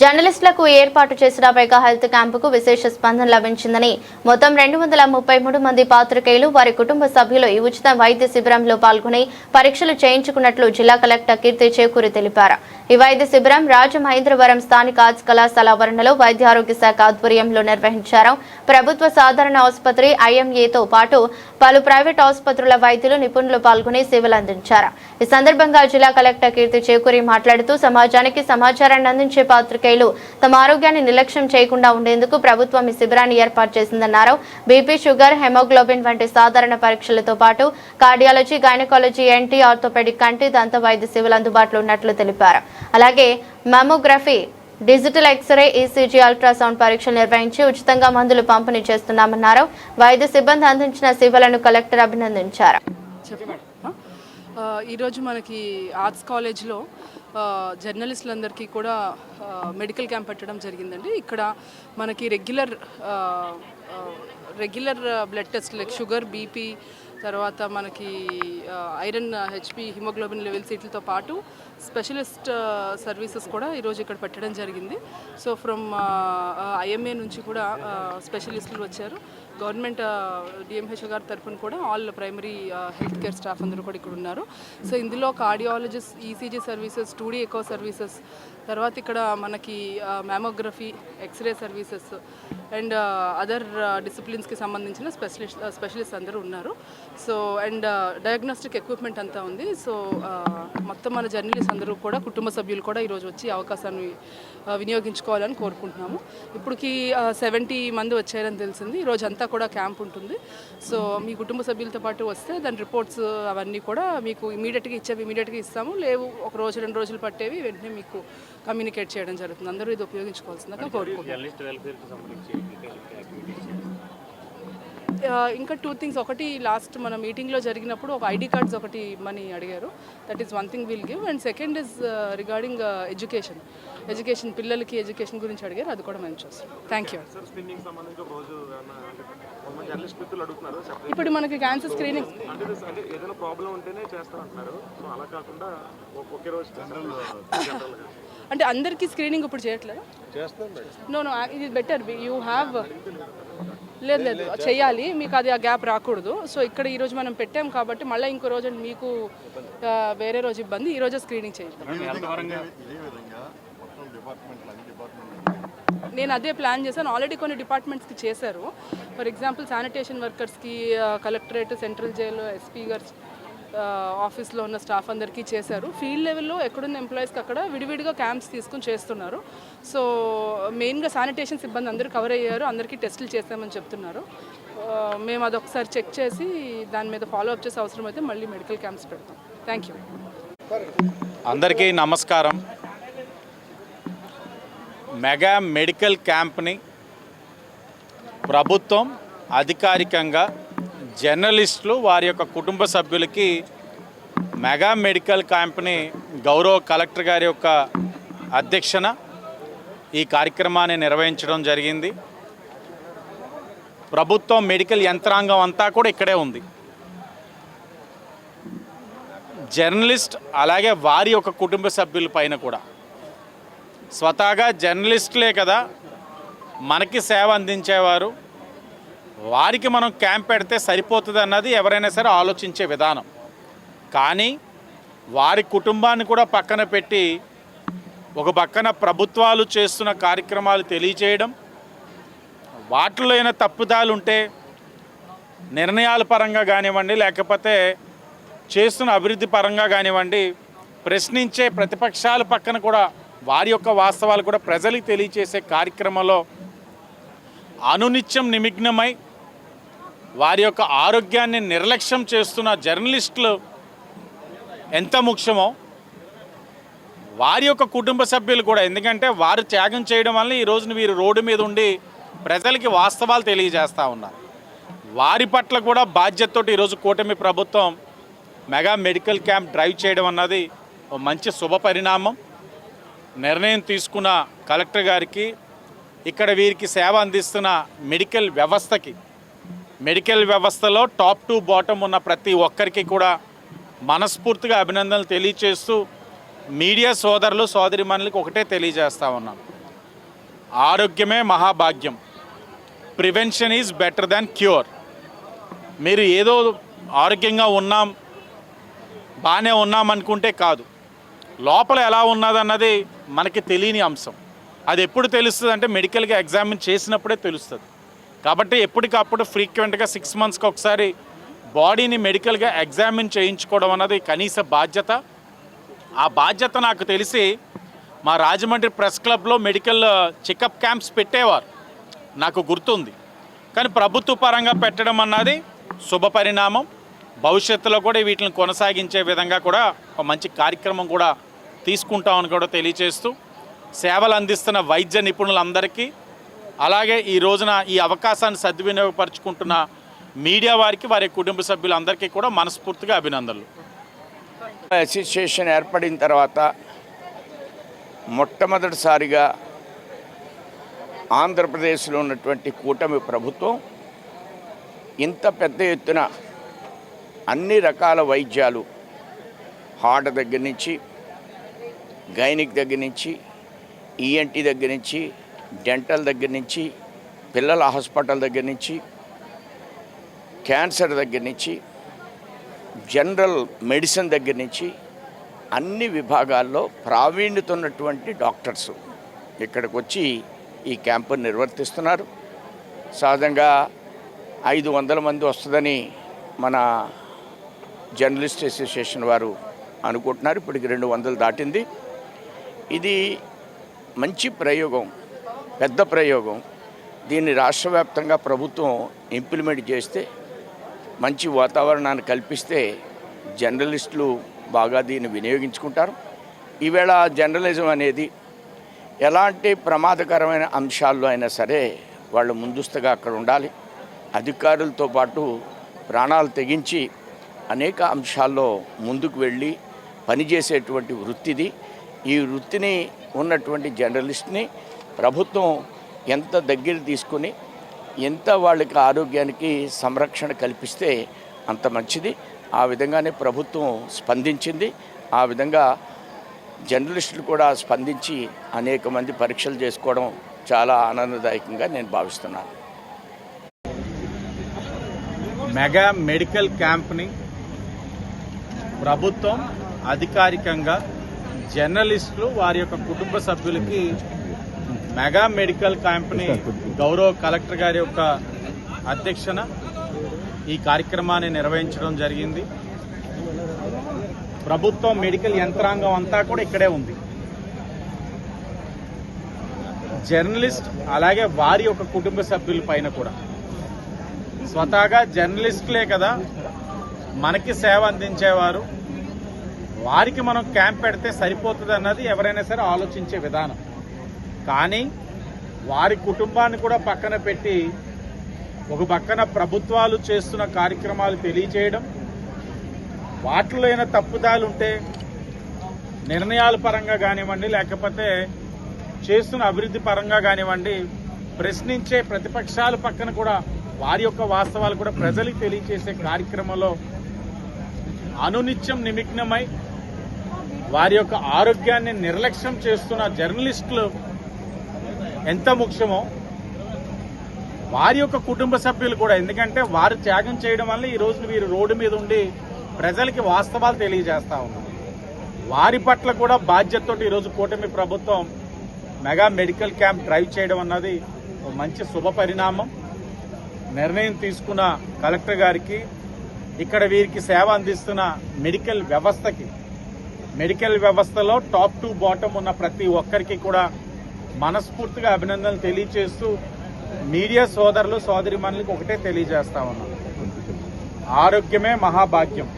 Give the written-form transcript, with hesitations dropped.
జర్నలిస్టులకు ఏర్పాటు చేసిన మెగా హెల్త్ క్యాంపుకు విశేష స్పందన లభించిందని మొత్తం 233 మంది పాత్రికేయులు వారి కుటుంబ సభ్యులు ఈ ఉచిత వైద్య శిబిరంలో పాల్గొని పరీక్షలు చేయించుకున్నట్లు జిల్లా కలెక్టర్ కీర్తి చేకూరి తెలిపారు. ఈ వైద్య శిబిరం రాజమహేంద్రవరం స్థానిక ఆర్ట్స్ కళాశాల ఆవరణలో వైద్య ఆరోగ్య శాఖ ఆధ్వర్యంలో నిర్వహించారు. ప్రభుత్వ సాధారణ ఆసుపత్రి ఐఎంఏతో పాటు పలు ప్రైవేట్ ఆసుపత్రుల వైద్యులు నిపుణులు పాల్గొని సేవలు అందించారు. ఈ సందర్భంగా జిల్లా కలెక్టర్ కీర్తి చేకూరి మాట్లాడుతూ సమాజానికి సమాచారాన్ని అందించే పాత్రికేయులు తమ ఆరోగ్యాన్ని నిర్లక్ష్యం చేయకుండా ఉండేందుకు ప్రభుత్వం ఈ శిబిరాన్ని ఏర్పాటు చేసిందన్నారు. బీపీ, షుగర్, హెమోగ్లోబిన్ వంటి సాధారణ పరీక్షలతో పాటు కార్డియాలజీ, గైనకాలజీ, ఎన్టీ, ఆర్థోపెడిక్, కంటి, దంత వైద్య సేవలు అందుబాటులో ఉన్నట్లు తెలిపారు. అలాగే మమోగ్రఫీ, డిజిటల్ ఎక్స్రే, ఈసీజీ, అల్ట్రాసౌండ్ పరీక్షలు నిర్వహించి ఉచితంగా మందులు పంపిణీ చేస్తున్నామన్నారు. వైద్య సిబ్బంది అందించిన సేవలను కలెక్టర్ అభినందించారు. ఈరోజు మనకి ఆర్ట్స్ కాలేజ్లో జర్నలిస్టులందరికీ కూడా మెడికల్ క్యాంప్ పెట్టడం జరిగిందండి. ఇక్కడ మనకి regular blood test like sugar, BP, తర్వాత మనకి ఐరన్, హెచ్పి, హిమోగ్లోబిన్ లెవెల్స్ వీటితో పాటు స్పెషలిస్ట్ సర్వీసెస్ కూడా ఈరోజు ఇక్కడ పెట్టడం జరిగింది. సో ఫ్రమ్ ఐఎంఏ నుంచి కూడా స్పెషలిస్టులు వచ్చారు. గవర్నమెంట్ డిఎంహెచ్ఓ గారి తరఫున కూడా all primary health care staff అందరూ కూడా ఇక్కడ ఉన్నారు. సో ఇందులో cardiologist, ECG services, 2D echo services, తర్వాత ఇక్కడ మనకి mammography, X-ray services and other డిసిప్లిన్స్కి సంబంధించిన స్పెషలిస్ట్ అందరూ ఉన్నారు. సో అండ్ డయాగ్నోస్టిక్ ఎక్విప్మెంట్ అంతా ఉంది. సో మొత్తం మన జర్నలిస్ట్ అందరూ కూడా కుటుంబ సభ్యులు కూడా ఈరోజు వచ్చి అవకాశాన్ని వినియోగించుకోవాలని కోరుకుంటున్నాము. ఇప్పటికి 70 మంది వచ్చారని తెలిసింది. ఈరోజు అంతా కూడా క్యాంప్ ఉంటుంది. సో మీ కుటుంబ సభ్యులతో పాటు వస్తే దాని రిపోర్ట్స్ అవన్నీ కూడా మీకు ఇమీడియట్గా ఇస్తాము. లేవు ఒక రోజు 2 రోజులు పట్టేవి వెంటనే మీకు కమ్యూనికేట్ చేయడం జరుగుతుంది. అందరూ ఇది ఉపయోగించుకోవాల్సిందిగా కోరుకుంటున్నాను. ఇంకా 2 థింగ్స్. ఒకటి, లాస్ట్ మన మీటింగ్లో జరిగినప్పుడు ఒక ఐడి కార్డ్స్ ఒకటి మనీ అడిగారు. That is 1 thing will give. And second is regarding education పిల్లలకి ఎడ్యుకేషన్ గురించి అడిగారు. అది కూడా మేము చూస్తాం. Thank you. ఇప్పుడు మనకి క్యాన్సర్ స్క్రీనింగ్ అంటే అందరికీ స్క్రీనింగ్ ఇప్పుడు చేయట్లేదు. నో ఇది బెటర్. యూ హ్యావ్ లేదు చేయాలి. మీకు అది ఆ గ్యాప్ రాకూడదు. సో ఇక్కడ ఈరోజు మనం పెట్టాం కాబట్టి మళ్ళీ ఇంకో రోజు మీకు వేరే రోజు ఇబ్బంది. ఈ రోజు స్క్రీనింగ్ చేయాలి. నేను అదే ప్లాన్ చేశాను. ఆల్రెడీ కొన్ని డిపార్ట్మెంట్స్కి చేశారు. ఫర్ ఎగ్జాంపుల్ శానిటేషన్ వర్కర్స్కి కలెక్టరేట్, సెంట్రల్ జైలు, ఎస్పీ గారు ఆఫీస్లో ఉన్న స్టాఫ్ అందరికీ చేశారు. ఫీల్డ్ లెవెల్లో ఎక్కడున్న ఎంప్లాయీస్కి అక్కడ విడివిడిగా క్యాంప్స్ తీసుకుని చేస్తున్నారు. సో మెయిన్గా శానిటేషన్ సిబ్బంది అందరూ కవర్ అయ్యారు. అందరికీ టెస్టులు చేస్తామని చెప్తున్నారు. మేము అదొకసారి చెక్ చేసి దాని మీద ఫాలో అప్ చేసే అవసరం అయితే మళ్ళీ మెడికల్ క్యాంప్స్ పెడతాం. Thank you. అందరికీ నమస్కారం. మెగా మెడికల్ క్యాంప్ని ప్రభుత్వం అధికారికంగా జర్నలిస్టులు వారి యొక్క కుటుంబ సభ్యులకి మెగా మెడికల్ క్యాంప్ని గౌరవ కలెక్టర్ గారి యొక్క అధ్యక్షన ఈ కార్యక్రమాన్ని నిర్వహించడం జరిగింది. ప్రభుత్వం మెడికల్ యంత్రాంగం అంతా కూడా ఇక్కడే ఉంది. జర్నలిస్ట్ అలాగే వారి యొక్క కుటుంబ సభ్యుల పైన కూడా స్వతహాగా జర్నలిస్టులే కదా మనకి సేవ అందించేవారు. వారికి మనం క్యాంప్ పెడితే సరిపోతుంది అన్నది ఎవరైనా సరే ఆలోచించే విధానం. కానీ వారి కుటుంబాన్ని కూడా పక్కన పెట్టి ఒక పక్కన ప్రభుత్వాలు చేస్తున్న కార్యక్రమాలు తెలియచేయడం, వాటిలో అయినా తప్పుదాలు ఉంటే నిర్ణయాల పరంగా కానివ్వండి, లేకపోతే చేస్తున్న అభివృద్ధి పరంగా కానివ్వండి, ప్రశ్నించే ప్రతిపక్షాల పక్కన కూడా వారి యొక్క వాస్తవాలు కూడా ప్రజలకు తెలియచేసే కార్యక్రమంలో అనునిత్యం నిమగ్నమై వారి యొక్క ఆరోగ్యాన్ని నిర్లక్ష్యం చేస్తున్న జర్నలిస్టులు ఎంత ముఖ్యమో వారి యొక్క కుటుంబ సభ్యులు కూడా, ఎందుకంటే వారు త్యాగం చేయడం వల్ల ఈరోజున వీరు రోడ్డు మీద ఉండి ప్రజలకి వాస్తవాలు తెలియజేస్తూ ఉన్నారు. వారి పట్ల కూడా బాధ్యతతో ఈరోజు కూటమి ప్రభుత్వం మెగా మెడికల్ క్యాంప్ డ్రైవ్ చేయడం అన్నది ఒక మంచి శుభ పరిణామం. నిర్ణయం తీసుకున్న కలెక్టర్ గారికి, ఇక్కడ వీరికి సేవ అందిస్తున్న మెడికల్ వ్యవస్థలో టాప్ టు బాటమ్ ఉన్న ప్రతి ఒక్కరికి కూడా మనస్ఫూర్తిగా అభినందనలు తెలియజేస్తూ మీడియా సోదరులు సోదరిమణులకు ఒకటే తెలియజేస్తా ఉన్నాను. ఆరోగ్యమే మహాభాగ్యం. Prevention is better than cure. మీరు ఏదో ఆరోగ్యంగా ఉన్నాం, బాగానే ఉన్నాం అనుకుంటే కాదు. లోపల ఎలా ఉన్నదన్నది మనకి తెలియని అంశం. అది ఎప్పుడు తెలుస్తుంది అంటే మెడికల్గా ఎగ్జామిన్ చేసినప్పుడే తెలుస్తుంది. కాబట్టి ఎప్పటికప్పుడు ఫ్రీక్వెంట్గా 6 monthsకి ఒకసారి బాడీని మెడికల్గా ఎగ్జామిన్ చేయించుకోవడం అన్నది కనీస బాధ్యత. ఆ బాధ్యత నాకు తెలిసి మా రాజమండ్రి ప్రెస్ క్లబ్లో మెడికల్ చెకప్ క్యాంప్స్ పెట్టేవారు, నాకు గుర్తుంది. కానీ ప్రభుత్వ పరంగా పెట్టడం అన్నది శుభపరిణామం. భవిష్యత్తులో కూడా వీటిని కొనసాగించే విధంగా కూడా ఒక మంచి కార్యక్రమం కూడా తీసుకుంటామని కూడా తెలియచేస్తూ, సేవలు అందిస్తున్న వైద్య నిపుణులందరికీ, అలాగే ఈ రోజున ఈ అవకాశాన్ని సద్వినియోగపరుచుకుంటున్న మీడియా వారికి, వారి కుటుంబ సభ్యులందరికీ కూడా మనస్ఫూర్తిగా అభినందనలు. అసోసియేషన్ ఏర్పడిన తర్వాత మొట్టమొదటిసారిగా ఆంధ్రప్రదేశ్లో ఉన్నటువంటి కూటమి ప్రభుత్వం ఇంత పెద్ద ఎత్తున అన్ని రకాల వైద్యాలు, హార్ట్ దగ్గర నుంచి, గైనిక్ దగ్గర నుంచి, ఈఎన్టీ దగ్గర నుంచి, డెంటల్ దగ్గర నుంచి, పిల్లల హాస్పిటల్ దగ్గర నుంచి, క్యాన్సర్ దగ్గర నుంచి, జనరల్ మెడిసిన్ దగ్గర నుంచి అన్ని విభాగాల్లో ప్రావీణ్యత ఉన్నటువంటి డాక్టర్స్ ఇక్కడికి వచ్చి ఈ క్యాంపును నిర్వర్తిస్తున్నారు. సహజంగా 500 మంది వస్తుందని మన జర్నలిస్ట్ అసోసియేషన్ వారు అనుకుంటున్నారు. ఇప్పటికి 200 దాటింది. ఇది మంచి ప్రయోగం, పెద్ద ప్రయోగం. దీన్ని రాష్ట్ర వ్యాప్తంగా ప్రభుత్వం ఇంప్లిమెంట్ చేస్తే, మంచి వాతావరణాన్ని కల్పిస్తే జర్నలిస్టులు బాగా దీన్ని వినియోగించుకుంటారు. ఈవేళ జర్నలిజం అనేది ఎలాంటి ప్రమాదకరమైన అంశాల్లో అయినా సరే వాళ్ళు ముందస్తుగా అక్కడ ఉండాలి. అధికారులతో పాటు ప్రాణాలు తెగించి అనేక అంశాల్లో ముందుకు వెళ్ళి పనిచేసేటువంటి వృత్తిది. ఈ వృత్తిని ఉన్నటువంటి జర్నలిస్ట్ని ప్రభుత్వం ఎంత దగ్గర తీసుకుని ఎంత వాళ్ళకి ఆరోగ్యానికి సంరక్షణ కల్పిస్తే అంత మంచిది. ఆ విధంగానే ప్రభుత్వం స్పందించింది. ఆ విధంగా జర్నలిస్టులు కూడా స్పందించి అనేక మంది పరీక్షలు చేసుకోవడం చాలా ఆనందదాయకంగా నేను భావిస్తున్నాను. మెగా మెడికల్ క్యాంప్ని ప్రభుత్వం అధికారికంగా జర్నలిస్టులు వారి యొక్క కుటుంబ సభ్యులకి మెగా మెడికల్ క్యాంప్ని గౌరవ కలెక్టర్ గారి యొక్క అధ్యక్షన ఈ కార్యక్రమాన్ని నిర్వహించడం జరిగింది. ప్రభుత్వం మెడికల్ యంత్రాంగం అంతా కూడా ఇక్కడే ఉంది. జర్నలిస్ట్ అలాగే వారి యొక్క కుటుంబ సభ్యుల పైన కూడా స్వతహాగా జర్నలిస్టులే కదా మనకి సేవ అందించేవారు, వారికి మనం క్యాంప్ పెడితే సరిపోతుంది అన్నది ఎవరైనా సరే ఆలోచించే విధానం. కానీ వారి కుటుంబాన్ని కూడా పక్కన పెట్టి ఒక పక్కన ప్రభుత్వాలు చేస్తున్న కార్యక్రమాలు తెలియచేయడం, వాటిలో అయినా తప్పుదాలు ఉంటే నిర్ణయాల పరంగా కానివ్వండి, లేకపోతే చేస్తున్న అభివృద్ధి పరంగా కానివ్వండి, ప్రశ్నించే ప్రతిపక్షాల పక్కన కూడా వారి యొక్క వాస్తవాలు కూడా ప్రజలకు తెలియచేసే కార్యక్రమంలో అనునిత్యం నిమగ్నమై వారి యొక్క ఆరోగ్యాన్ని నిర్లక్ష్యం చేస్తున్న జర్నలిస్టులు ఎంత ముఖ్యమో వారి యొక్క కుటుంబ సభ్యులు కూడా, ఎందుకంటే వారు త్యాగం చేయడం వల్ల ఈ రోజు వీరు రోడ్డు మీద ఉండి ప్రజలకి వాస్తవాలు తెలియజేస్తా ఉన్నారు. వారి పట్ల కూడా బాధ్యతతో ఈరోజు కూటమి ప్రభుత్వం మెగా మెడికల్ క్యాంప్ డ్రైవ్ చేయడం అన్నది ఒక మంచి శుభ పరిణామం. నిర్ణయం తీసుకున్న కలెక్టర్ గారికి, ఇక్కడ వీరికి సేవ అందిస్తున్న మెడికల్ వ్యవస్థకి, మెడికల్ వ్యవస్థలో టాప్ టు బాటం ఉన్న ప్రతి ఒక్కరికి కూడా మనస్ఫూర్తిగా అభినందనలు తెలియజేస్తూ మీడియా సోదరులు సోదరిమణులకు ఒకటే తెలియజేస్తా ఉన్నాం, ఆరోగ్యమే మహాభాగ్యం.